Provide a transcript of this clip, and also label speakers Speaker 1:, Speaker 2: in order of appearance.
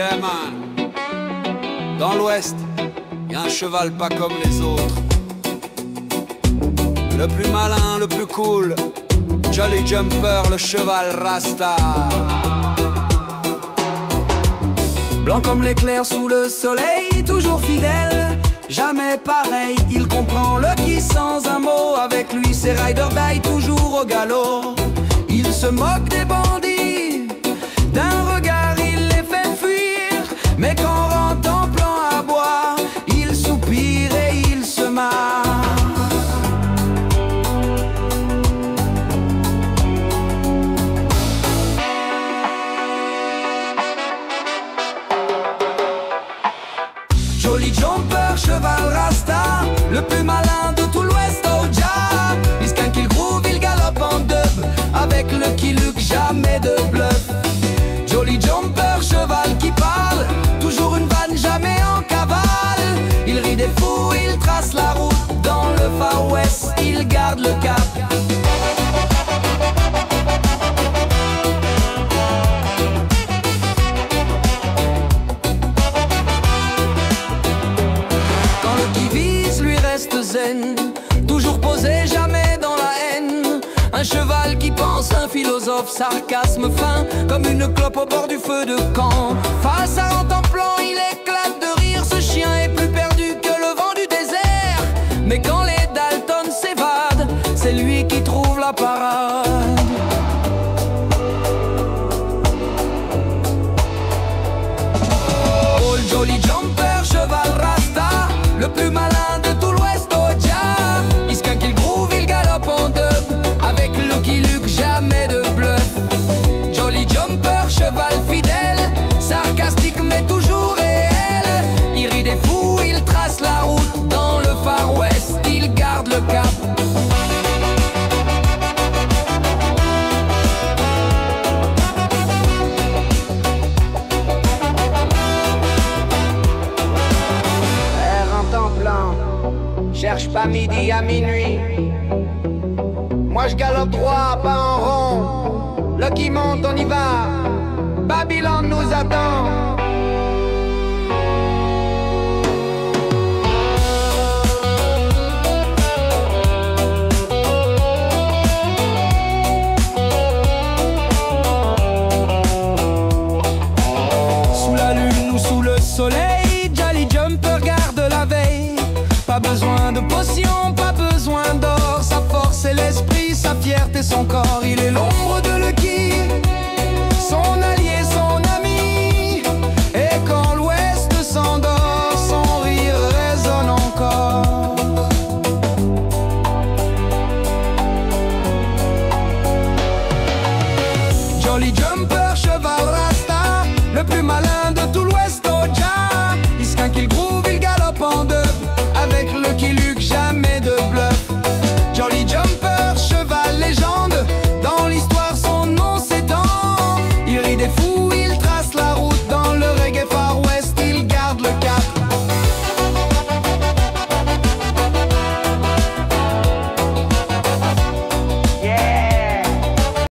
Speaker 1: Yeah man. Dans l'Ouest, y a un cheval pas comme les autres. Le plus malin, le plus cool, Jolly Jumper, le cheval Rasta.
Speaker 2: Blanc comme l'éclair sous le soleil, toujours fidèle, jamais pareil. Il comprend le qui sans un mot, avec lui c'est Rider Die toujours au galop. Il se moque des bandits, d'un regard il les fait fuir. Mais quand rentre en plan à bois, il soupire et il se marre. Jolly Jumper, cheval Rasta, le plus malin de tout l'Ouest, oh ja. Il skunk, il groove, il galope en dub, avec le Luke, jamais de bluff. Jolly Jumper, cheval qui parle, toujours une vanne, jamais en cavale. Il rit des fous, il trace la route, dans le Far West, il garde le cap. Zen, toujours posé, jamais dans la haine. Un cheval qui pense, un philosophe, sarcasme fin, comme une clope au bord du feu de camp. Face à un plan, il éclate de rire. Ce chien est plus perdu que le vent du désert. Mais quand les Dalton s'évadent, c'est lui qui trouve la parade. Oh, le Jolly Jumper, cheval Rasta, le plus malin de tout l'Ouest. Jamais de bluff. Jolly Jumper, cheval fidèle, sarcastique mais toujours réel. Il rit des fous, il trace la route, dans le Far West, il garde le cap. Frère en temps plein, cherche pas midi à minuit. Moi je galope droit, pas en rond. Lucky monte, on y va. Babylone nous attend. Sous la lune ou sous le soleil, Jolly Jumper garde la veille. Pas besoin de potion, pas besoin d'or. Sa force et l'esprit, sa fierté, son corps, il est